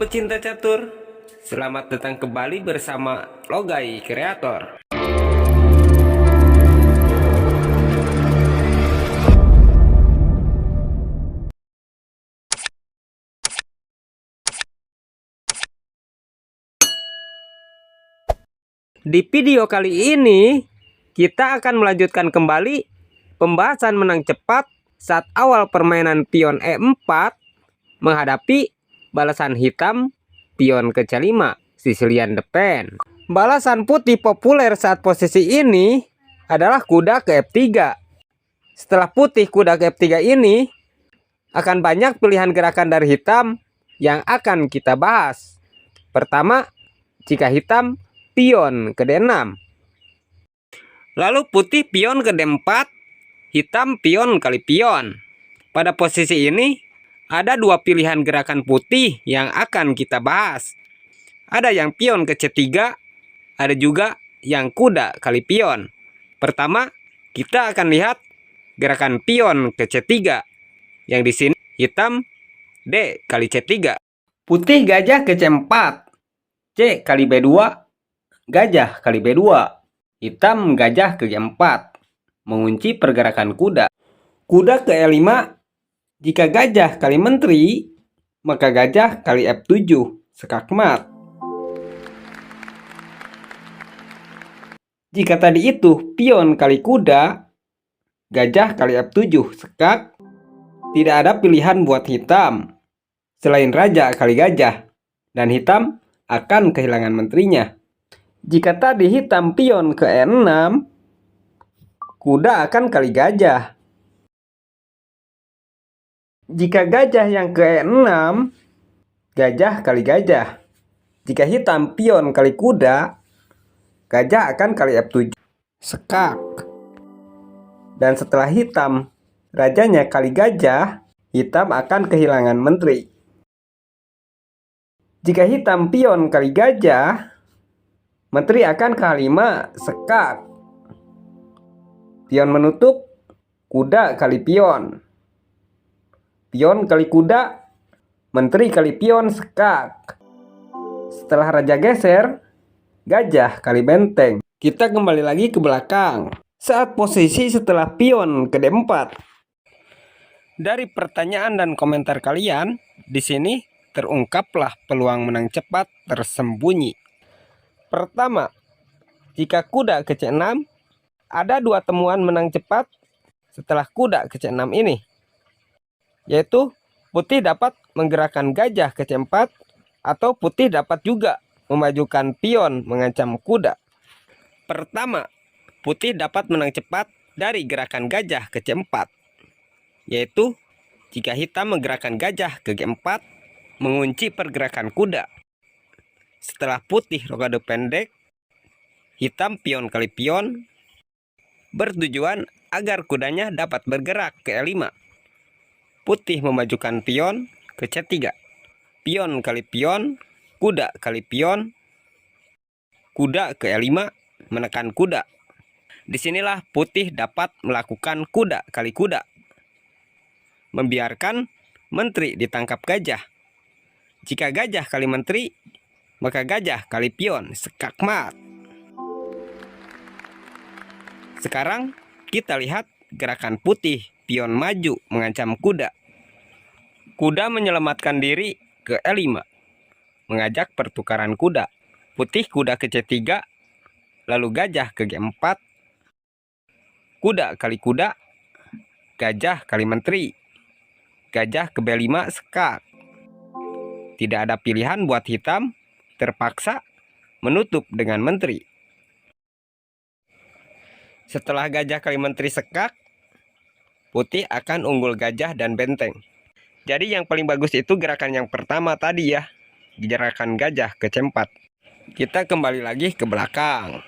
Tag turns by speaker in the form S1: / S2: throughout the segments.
S1: pecinta catur, selamat datang kembali bersama Logai Kreator. Di video kali ini, kita akan melanjutkan kembali pembahasan menang cepat saat awal permainan pion E4 menghadapi balasan hitam pion ke C5 Sicilian Defense. Balasan putih populer saat posisi ini adalah kuda ke F3. Setelah putih kuda ke F3 ini, akan banyak pilihan gerakan dari hitam yang akan kita bahas. Pertama, jika hitam pion ke D6. Lalu putih pion ke D4, hitam pion kali pion. Pada posisi ini, ada dua pilihan gerakan putih yang akan kita bahas. Ada yang pion ke C3, ada juga yang kuda kali pion. Pertama, kita akan lihat gerakan pion ke C3. Yang di sini hitam D kali C3. Putih gajah ke C4. C kali B2, gajah kali B2. Hitam gajah ke G4, mengunci pergerakan kuda. Kuda ke E5. Jika gajah kali menteri, maka gajah kali F7, skakmat. Jika tadi itu pion kali kuda, gajah kali F7, skak, tidak ada pilihan buat hitam selain raja kali gajah, dan hitam akan kehilangan menterinya. Jika tadi hitam pion ke E6, kuda akan kali gajah. Jika gajah yang ke E6, gajah kali gajah. Jika hitam pion kali kuda, gajah akan kali F7, skak. Dan setelah hitam rajanya kali gajah, hitam akan kehilangan menteri. Jika hitam pion kali gajah, menteri akan ke H5, skak. Pion menutup, kuda kali pion. Pion kali kuda, menteri kali pion, skak. Setelah raja geser, gajah kali benteng. Kita kembali lagi ke belakang. Saat posisi setelah pion ke D4. Dari pertanyaan dan komentar kalian, di sini terungkaplah peluang menang cepat tersembunyi. Pertama, jika kuda ke C6, ada dua temuan menang cepat setelah kuda ke C6 ini, yaitu putih dapat menggerakkan gajah ke C4 atau putih dapat juga memajukan pion mengancam kuda. Pertama, putih dapat menang cepat dari gerakan gajah ke C4, yaitu jika hitam menggerakkan gajah ke G4 mengunci pergerakan kuda. Setelah putih rokade pendek, hitam pion kali pion bertujuan agar kudanya dapat bergerak ke E5. Putih memajukan pion ke C3. Pion kali pion, kuda kali pion, kuda ke E5 menekan kuda. Disinilah putih dapat melakukan kuda kali kuda, membiarkan menteri ditangkap gajah. Jika gajah kali menteri, maka gajah kali pion, skakmat. Sekarang kita lihat gerakan putih pion maju mengancam kuda. Kuda menyelamatkan diri ke E5, mengajak pertukaran kuda. Putih kuda ke C3, lalu gajah ke G4, kuda kali kuda, gajah kali menteri, gajah ke B5, skak. Tidak ada pilihan buat hitam, terpaksa menutup dengan menteri. Setelah gajah kali menteri skak, putih akan unggul gajah dan benteng. Jadi yang paling bagus itu gerakan yang pertama tadi ya, gerakan gajah ke C4. Kita kembali lagi ke belakang.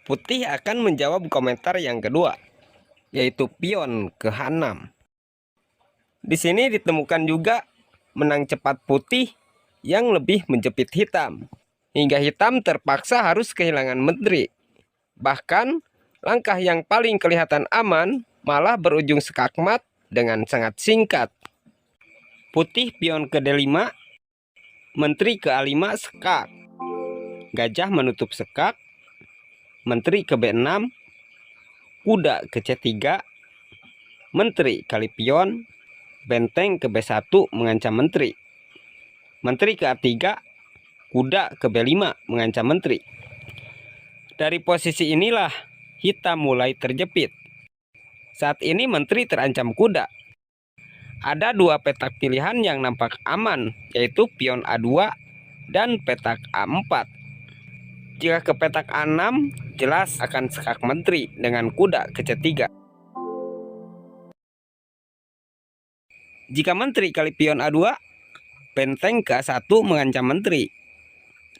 S1: Putih akan menjawab komentar yang kedua, yaitu pion ke H6. Di sini ditemukan juga menang cepat putih yang lebih menjepit hitam, hingga hitam terpaksa harus kehilangan menteri. Bahkan langkah yang paling kelihatan aman malah berujung skakmat dengan sangat singkat. Putih pion ke D5, menteri ke A5 skak. Gajah menutup skak. Menteri ke B6. Kuda ke C3. Menteri kali pion. Benteng ke B1 mengancam menteri. Menteri ke A3. Kuda ke B5 mengancam menteri. Dari posisi inilah hitam mulai terjepit. Saat ini menteri terancam kuda. Ada dua petak pilihan yang nampak aman, yaitu pion A2 dan petak A4. Jika ke petak A6, jelas akan skak menteri dengan kuda ke C3. Jika menteri kali pion A2, benteng ke A1 mengancam menteri.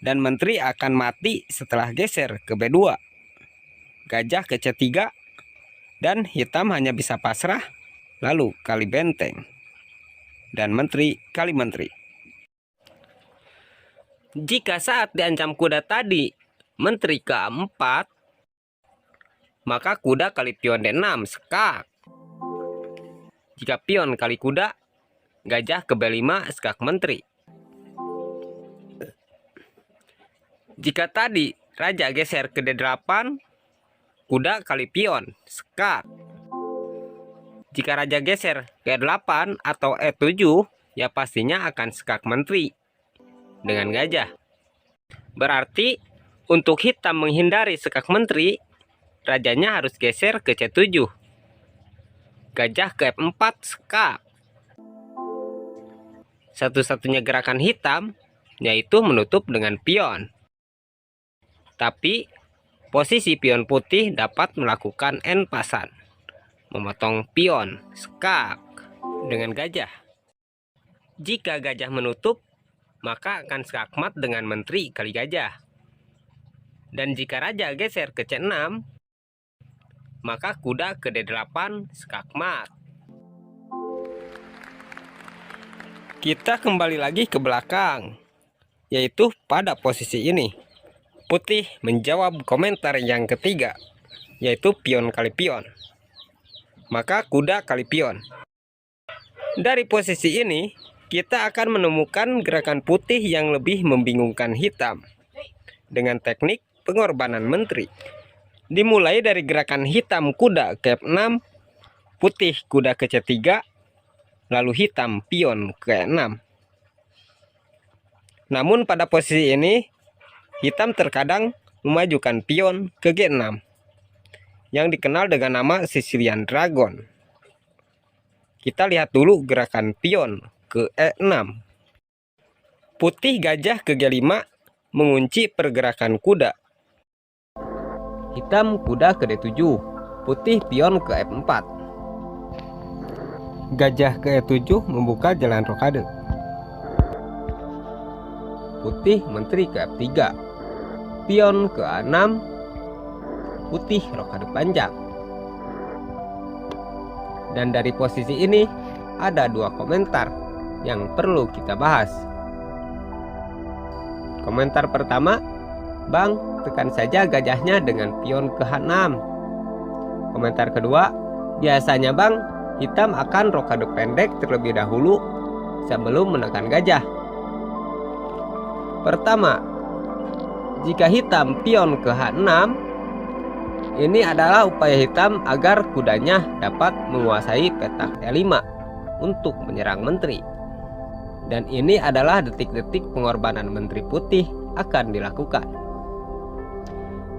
S1: Dan menteri akan mati setelah geser ke B2. Gajah ke C3, dan hitam hanya bisa pasrah, lalu kali benteng. Dan menteri kali menteri. Jika saat diancam kuda tadi, menteri ke A4, maka kuda kali pion D6 skak. Jika pion kali kuda, gajah ke B5 skak menteri. Jika tadi raja geser ke D8, kuda kali pion skak. Jika raja geser ke E8 atau E7, ya pastinya akan skak menteri dengan gajah. Berarti untuk hitam menghindari skak menteri, rajanya harus geser ke C7. Gajah ke F4 skak. Satu-satunya gerakan hitam yaitu menutup dengan pion. Tapi posisi pion putih dapat melakukan en pasan, memotong pion skak dengan gajah. Jika gajah menutup, maka akan skak mat dengan menteri kali gajah. Dan jika raja geser ke C6, maka kuda ke D8 skak mat. Kita kembali lagi ke belakang, yaitu pada posisi ini. Putih menjawab komentar yang ketiga, yaitu pion kali pion. Maka kuda kali pion. Dari posisi ini, kita akan menemukan gerakan putih yang lebih membingungkan hitam dengan teknik pengorbanan menteri. Dimulai dari gerakan hitam kuda ke F6, putih kuda ke C3, lalu hitam pion ke E6. Namun pada posisi ini, hitam terkadang memajukan pion ke G6 yang dikenal dengan nama Sicilian Dragon. Kita lihat dulu gerakan pion ke E6. Putih gajah ke G5 mengunci pergerakan kuda. Hitam kuda ke D7, putih pion ke F4. Gajah ke E7 membuka jalan rokade. Putih menteri ke F3. Pion ke A6, putih rokade panjang. Dan dari posisi ini ada dua komentar yang perlu kita bahas. Komentar pertama, Bang, tekan saja gajahnya dengan pion ke H6. Komentar kedua, biasanya Bang, hitam akan rokade pendek terlebih dahulu sebelum menekan gajah. Pertama, jika hitam pion ke H6, ini adalah upaya hitam agar kudanya dapat menguasai petak E5 untuk menyerang menteri. Dan ini adalah detik-detik pengorbanan menteri putih akan dilakukan.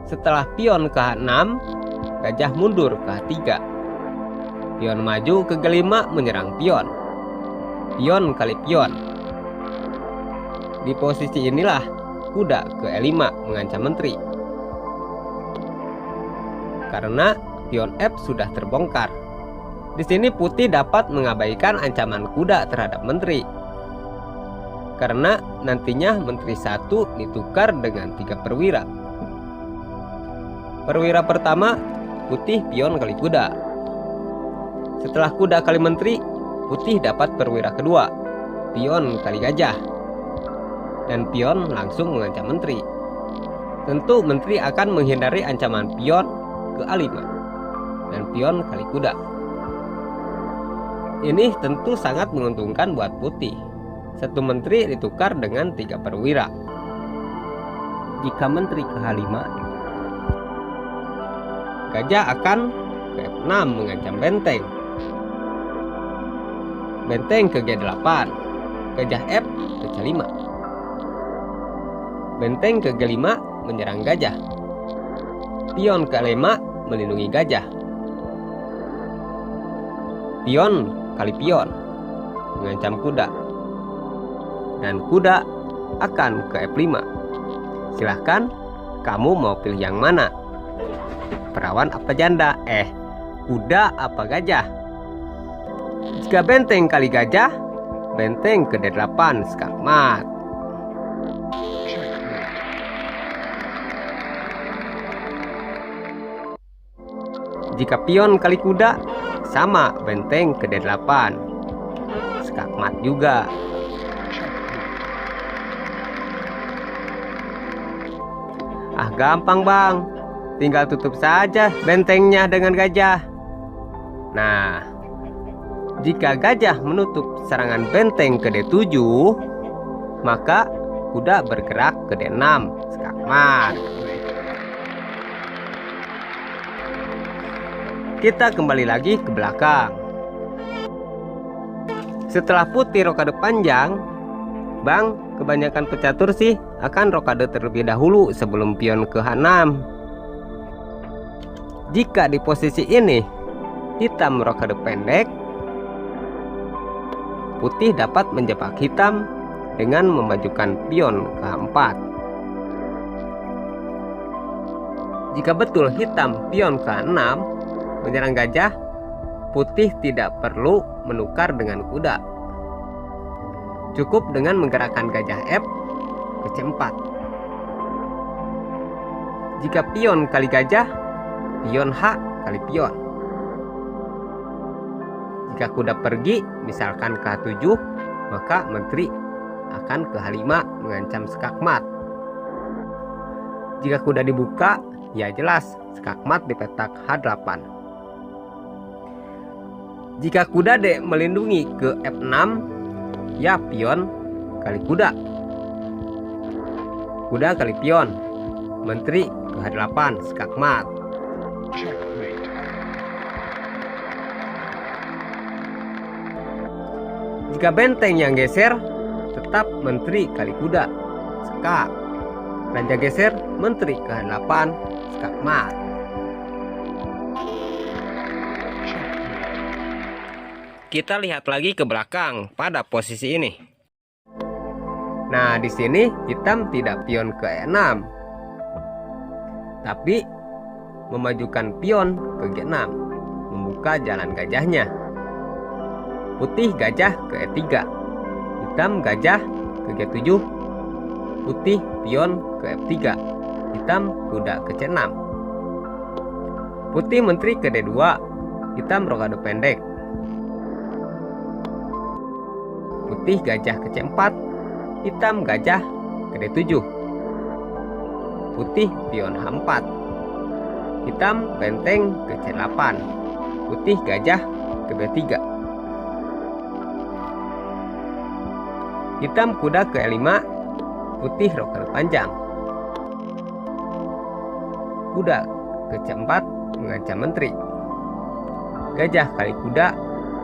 S1: Setelah pion ke H6, gajah mundur ke H3. Pion maju ke G5 menyerang pion. Pion kali pion. Di posisi inilah kuda ke E5 mengancam menteri. Karena pion F sudah terbongkar. Di sini putih dapat mengabaikan ancaman kuda terhadap menteri. Karena nantinya menteri 1 ditukar dengan 3 perwira. Perwira pertama, putih pion kali kuda. Setelah kuda kali menteri, putih dapat perwira kedua, pion kali gajah. Dan pion langsung mengancam menteri. Tentu menteri akan menghindari ancaman pion ke A5 dan pion kali kuda. Ini tentu sangat menguntungkan buat putih. Satu menteri ditukar dengan 3 perwira. Jika menteri ke H5, gajah akan ke F6 mengancam benteng. Benteng ke G8, gajah F ke C5. Benteng ke G5 menyerang gajah. Pion ke E5 melindungi gajah. Pion kali pion mengancam kuda. Dan kuda akan ke F5. Silahkan, kamu mau pilih yang mana? Perawan apa janda? Kuda apa gajah? Jika benteng kali gajah, benteng ke D8 skakmat. Jika pion kali kuda, sama, benteng ke D8 skakmat juga. Gampang bang, tinggal tutup saja bentengnya dengan gajah. Nah, jika gajah menutup serangan benteng ke D7, maka kuda bergerak ke D6 skakmat. Kita kembali lagi ke belakang. Setelah putih rokade panjang, bang, kebanyakan pecatur sih akan rokade terlebih dahulu sebelum pion ke H6. Jika di posisi ini hitam rokade pendek, putih dapat menjebak hitam dengan memajukan pion ke H4. Jika betul hitam pion ke H6 menyerang gajah, putih tidak perlu menukar dengan kuda. Cukup dengan menggerakkan gajah F ke C4. Jika pion kali gajah, pion H kali pion. Jika kuda pergi, misalkan ke H7, maka menteri akan ke H5 mengancam skakmat. Jika kuda dibuka, ya jelas skakmat di petak H8. Jika kuda D melindungi ke F6, ya pion kali kuda. Kuda kali pion, menteri ke H8 skakmat. Jika benteng yang geser, tetap menteri kali kuda skak. Raja geser, menteri ke H8 skakmat. Kita lihat lagi ke belakang pada posisi ini. Nah, di sini hitam tidak pion ke E6, tapi memajukan pion ke G6, membuka jalan gajahnya. Putih gajah ke E3, hitam gajah ke G7, putih pion ke F3, hitam kuda ke C6. Putih menteri ke D2, hitam rokade pendek. Putih gajah ke C4, hitam gajah ke D7. Putih pion H4, hitam benteng ke C8. Putih gajah ke B3. Hitam kuda ke E5, putih rokade panjang. Kuda ke C4 mengancam menteri. Gajah kali kuda,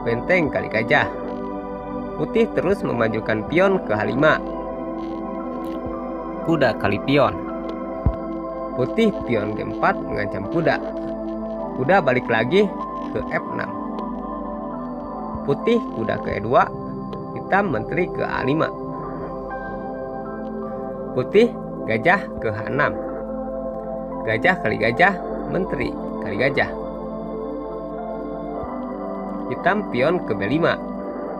S1: benteng kali gajah. Putih terus memajukan pion ke H5. Kuda kali pion. Putih pion G4 mengancam kuda. Kuda balik lagi ke F6. Putih kuda ke E2, hitam menteri ke A5. Putih gajah ke H6. Gajah kali gajah, menteri kali gajah. Hitam pion ke B5,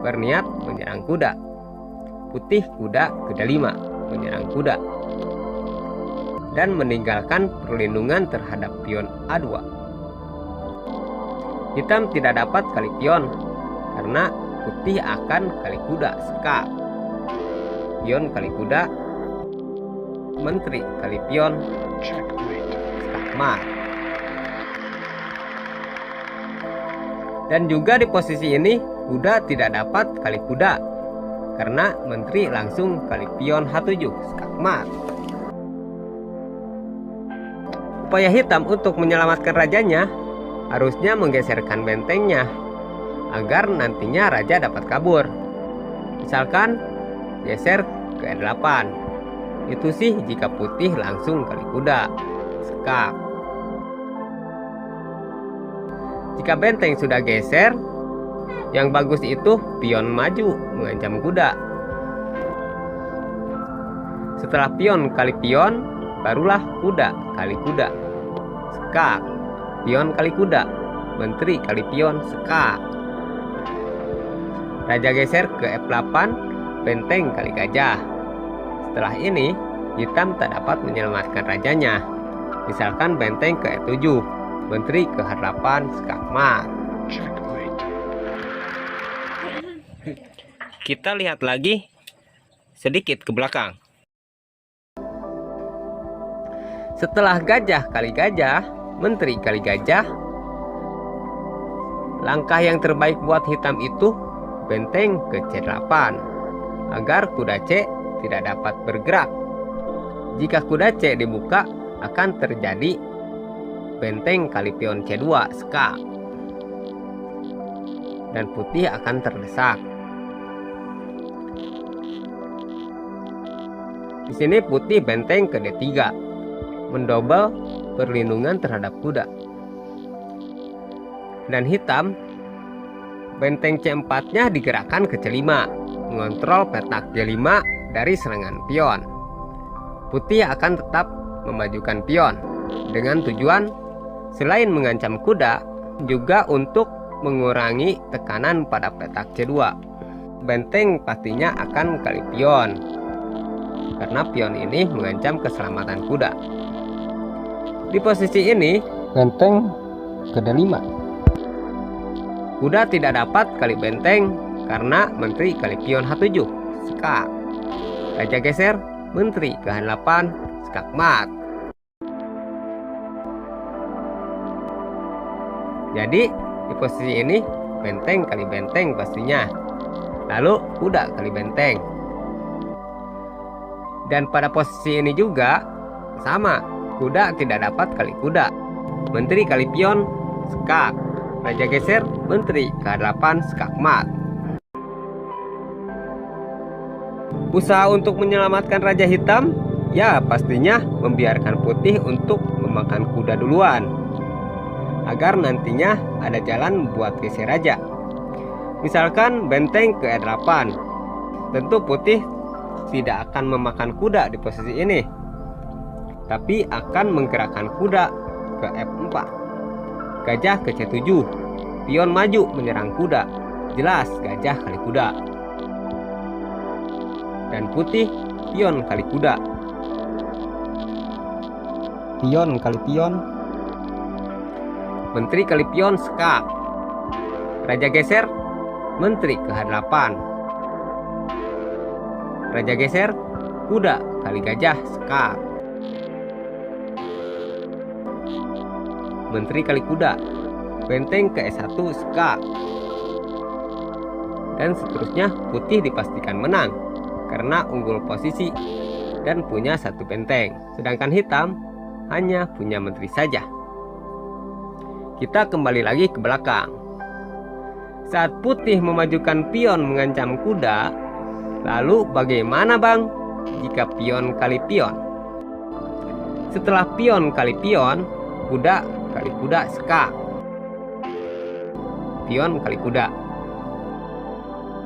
S1: berniat menyerang kuda. Putih kuda ke D5 menyerang kuda dan meninggalkan perlindungan terhadap pion A2. Hitam tidak dapat kali pion karena putih akan kali kuda skak. Pion kali kuda, menteri kali pion skakmat. Dan juga di posisi ini kuda tidak dapat kali kuda karena menteri langsung kali pion H7 skakmat. Upaya hitam untuk menyelamatkan rajanya harusnya menggeserkan bentengnya agar nantinya raja dapat kabur. Misalkan geser ke E8. Itu sih jika putih langsung kali kuda skak. Jika benteng sudah geser, yang bagus itu pion maju mengancam kuda. Setelah pion kali pion, barulah kuda kali kuda skak. Pion kali kuda, menteri kali pion skak. Raja geser ke F8, benteng kali gajah. Setelah ini, hitam tak dapat menyelamatkan rajanya. Misalkan benteng ke E7, menteri ke H8 skakmat. Kita lihat lagi sedikit ke belakang. Setelah gajah kali gajah, menteri kali gajah, langkah yang terbaik buat hitam itu benteng ke C8 agar kuda C tidak dapat bergerak. Jika kuda C dibuka, akan terjadi benteng kali pion C2 skak dan putih akan terdesak. Di sini putih benteng ke D3 mendobel perlindungan terhadap kuda. Dan hitam benteng C4-nya digerakkan ke C5, mengontrol petak C5 dari serangan pion. Putih akan tetap memajukan pion dengan tujuan selain mengancam kuda, juga untuk mengurangi tekanan pada petak C2. Benteng pastinya akan kali pion, karena pion ini mengancam keselamatan kuda. Di posisi ini, benteng ke D5. Kuda tidak dapat kali benteng karena menteri kali pion H7 skak. Raja geser, menteri ke H8 skakmat. Jadi di posisi ini benteng kali benteng pastinya. Lalu kuda kali benteng. Dan pada posisi ini juga sama, kuda tidak dapat kali kuda. Menteri kali pion skak. Raja geser, menteri ke H8 skakmat. Usaha untuk menyelamatkan raja hitam, ya pastinya membiarkan putih untuk memakan kuda duluan, agar nantinya ada jalan buat geser raja. Misalkan benteng ke E8, tentu putih tidak akan memakan kuda di posisi ini, tapi akan menggerakkan kuda ke F4. Gajah ke C7, pion maju menyerang kuda, jelas gajah kali kuda. Dan putih pion kali kuda. Pion kali pion, menteri kali pion skak. Raja geser, menteri ke H8. Raja geser, kuda kali gajah skak. Menteri kali kuda, benteng ke E1 skak. Dan seterusnya putih dipastikan menang karena unggul posisi dan punya satu benteng, sedangkan hitam hanya punya menteri saja. Kita kembali lagi ke belakang. Saat putih memajukan pion mengancam kuda, lalu bagaimana bang jika pion kali pion? Setelah pion kali pion, kuda kali kuda skak. Pion kali kuda.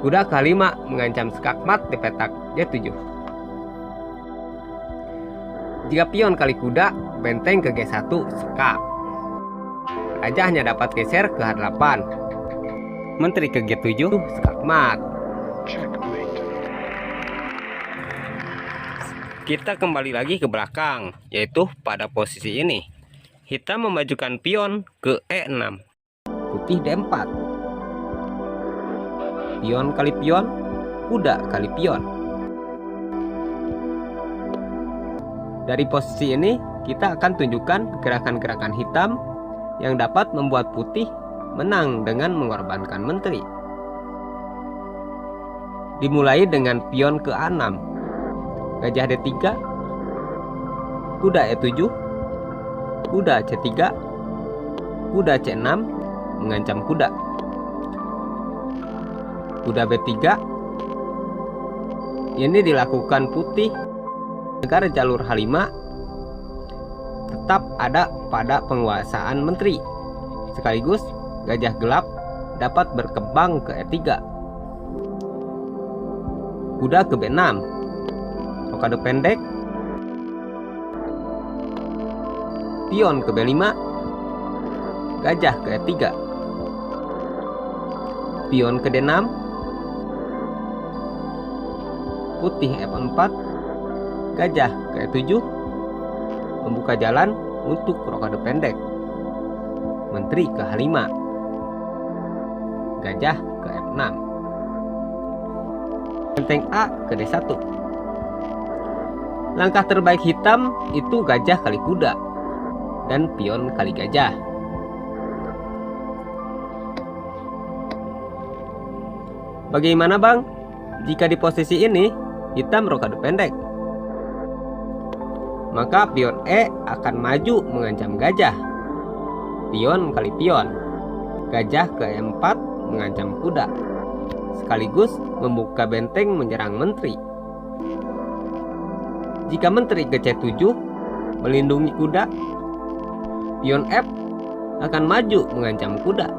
S1: Kuda K5 mengancam skakmat di petak D7. Jika pion kali kuda, benteng ke G1 skak. Raja hanya dapat geser ke H8. Menteri ke G7 skakmat. Kita kembali lagi ke belakang, yaitu pada posisi ini. Hitam memajukan pion ke E6. Putih D4. Pion kali pion, kuda kali pion. Dari posisi ini, kita akan tunjukkan gerakan-gerakan hitam yang dapat membuat putih menang dengan mengorbankan menteri. Di dimulai dengan pion ke A6, gajah D3, kuda E7, kuda C3, kuda C6 mengancam kuda, kuda B3. Ini dilakukan putih agar jalur H5 tetap ada pada penguasaan menteri, sekaligus gajah gelap dapat berkembang ke E3. Kuda ke B6, rokade pendek, pion ke B5, gajah ke E3, pion ke D6, putih F4, gajah ke E7, membuka jalan untuk rokade pendek, menteri ke H5, gajah ke F6, benteng A ke D1. Langkah terbaik hitam itu gajah kali kuda dan pion kali gajah. Bagaimana bang jika di posisi ini hitam rokade pendek? Maka pion E akan maju mengancam gajah, pion kali pion, gajah ke E4 mengancam kuda, sekaligus membuka benteng menyerang menteri. Jika menteri ke C7 melindungi kuda, pion F akan maju mengancam kuda,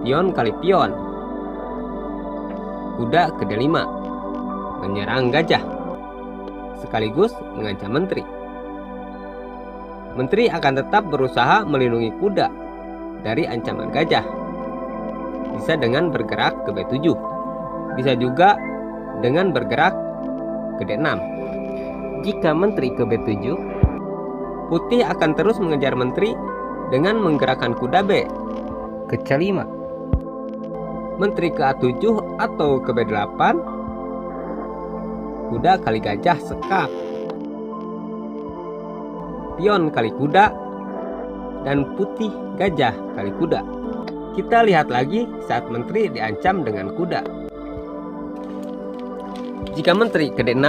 S1: pion kali pion, kuda ke D5 menyerang gajah, sekaligus mengancam menteri. Menteri akan tetap berusaha melindungi kuda dari ancaman gajah, bisa dengan bergerak ke B7, bisa juga dengan bergerak ke D6. Jika menteri ke B7, putih akan terus mengejar menteri dengan menggerakkan kuda B ke C5, menteri ke A7 atau ke B8, kuda kali gajah sekak, pion kali kuda, dan putih gajah kali kuda. Kita lihat lagi saat menteri diancam dengan kuda. Jika menteri ke D6,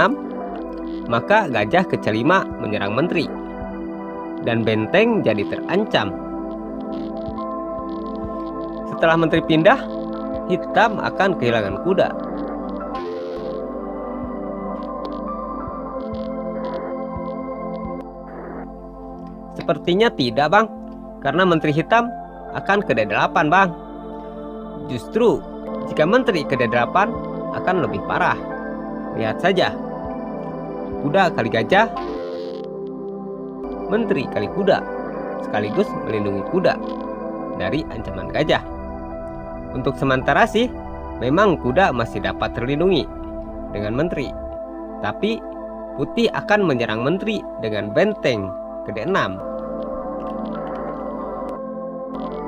S1: maka gajah ke C5 menyerang menteri, dan benteng jadi terancam. Setelah menteri pindah, hitam akan kehilangan kuda. Sepertinya tidak bang, karena menteri hitam akan ke D8 bang. Justru jika menteri ke D8 akan lebih parah. Lihat saja, kuda kali gajah, menteri kali kuda, sekaligus melindungi kuda dari ancaman gajah. Untuk sementara sih, memang kuda masih dapat terlindungi dengan menteri, tapi putih akan menyerang menteri dengan benteng ke D6,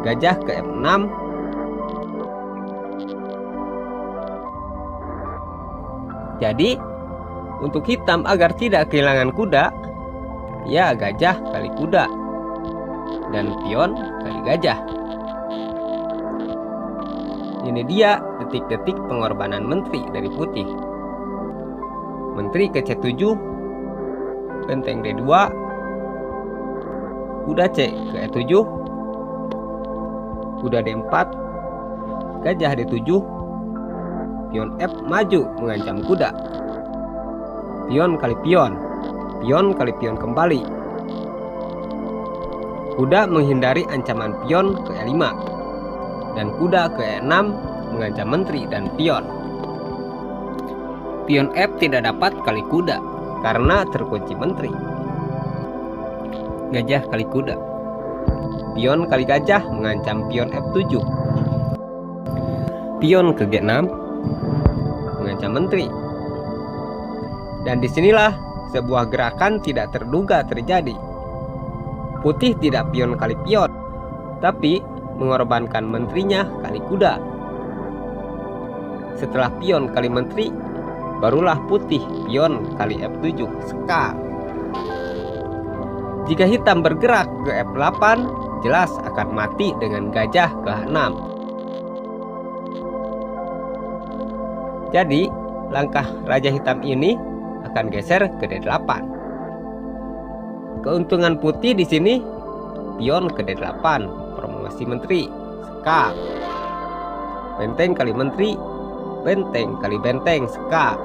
S1: gajah ke F6, jadi untuk hitam agar tidak kehilangan kuda, ya gajah kali kuda dan pion kali gajah. Ini dia detik-detik pengorbanan menteri dari putih. Menteri ke C7, benteng D2, kuda C ke E7, kuda D4, gajah D7, pion F maju mengancam kuda, pion kali pion, pion kali pion kembali, kuda menghindari ancaman pion ke E5, dan kuda ke E6 mengancam menteri dan pion. Pion F tidak dapat kali kuda karena terkunci menteri. Gajah kali kuda, pion kali gajah mengancam pion F7, pion ke G6 mengancam menteri. Dan disinilah sebuah gerakan tidak terduga terjadi. Putih tidak pion kali pion, tapi mengorbankan menterinya kali kuda. Setelah pion kali menteri, barulah putih pion kali F7 sekak. Jika hitam bergerak ke F8, jelas akan mati dengan gajah ke H6. Jadi, langkah Raja Hitam ini akan geser ke D8. Keuntungan putih di sini, pion ke D8, promosi menteri, skak. Benteng kali menteri, benteng kali benteng, skak.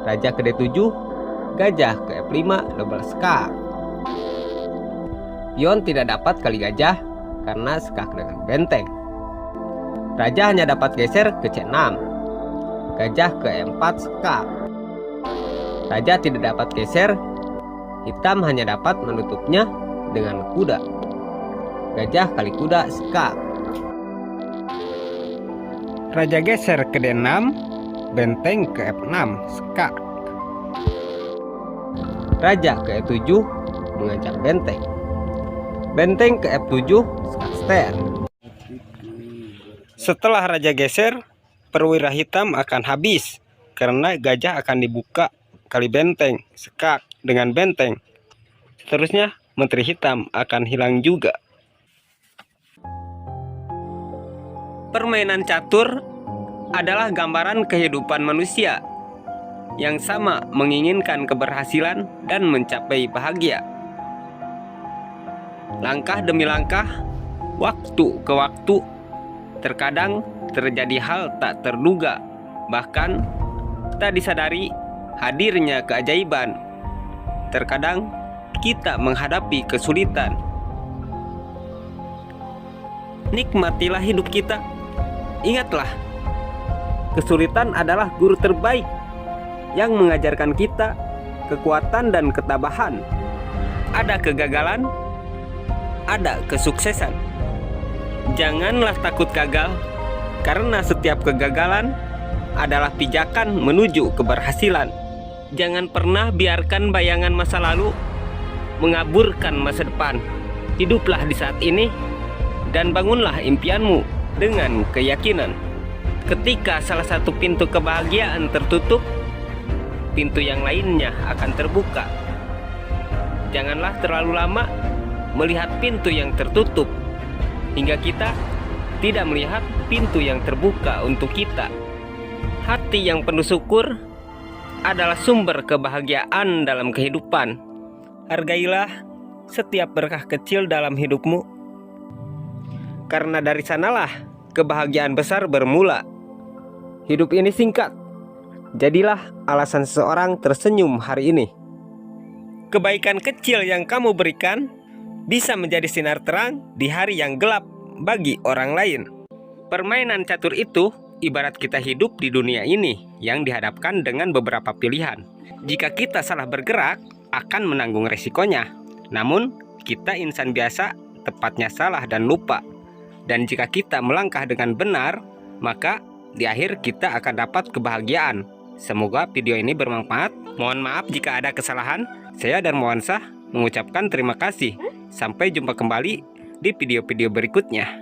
S1: Raja ke D7, gajah ke F5, double skak. Pion tidak dapat kali gajah karena skak dengan benteng. Raja hanya dapat geser ke C6. Gajah ke E4, skak. Raja tidak dapat geser, hitam hanya dapat menutupnya dengan kuda. Gajah kali kuda, skak. Raja geser ke D6, benteng ke F6, skak. Raja ke E7, mengancam benteng. Benteng ke F7, skak ster. Setelah raja geser, perwira hitam akan habis karena gajah akan dibuka kali benteng, skak dengan benteng. Seterusnya menteri hitam akan hilang juga. Permainan catur adalah gambaran kehidupan manusia yang sama menginginkan keberhasilan dan mencapai bahagia. Langkah demi langkah, waktu ke waktu, terkadang terjadi hal tak terduga, bahkan tak disadari hadirnya keajaiban. Terkadang kita menghadapi kesulitan. Nikmatilah hidup kita. Ingatlah, kesulitan adalah guru terbaik yang mengajarkan kita kekuatan dan ketabahan. Ada kegagalan, ada kesuksesan. Janganlah takut gagal, karena setiap kegagalan adalah pijakan menuju keberhasilan. Jangan pernah biarkan bayangan masa lalu mengaburkan masa depan. Hiduplah di saat ini dan bangunlah impianmu dengan keyakinan. Ketika salah satu pintu kebahagiaan tertutup, pintu yang lainnya akan terbuka. Janganlah terlalu lama melihat pintu yang tertutup hingga kita tidak melihat pintu yang terbuka untuk kita. Hati yang penuh syukur adalah sumber kebahagiaan dalam kehidupan. Hargailah setiap berkah kecil dalam hidupmu, karena dari sanalah kebahagiaan besar bermula. Hidup ini singkat, jadilah alasan seseorang tersenyum hari ini. Kebaikan kecil yang kamu berikan bisa menjadi sinar terang di hari yang gelap bagi orang lain. Permainan catur itu ibarat kita hidup di dunia ini yang dihadapkan dengan beberapa pilihan. Jika kita salah bergerak, akan menanggung resikonya. Namun, kita insan biasa, tepatnya salah dan lupa. Dan jika kita melangkah dengan benar, maka di akhir kita akan dapat kebahagiaan. Semoga video ini bermanfaat. Mohon maaf jika ada kesalahan. Saya Darmawansah mengucapkan terima kasih. Sampai jumpa kembali di video-video berikutnya.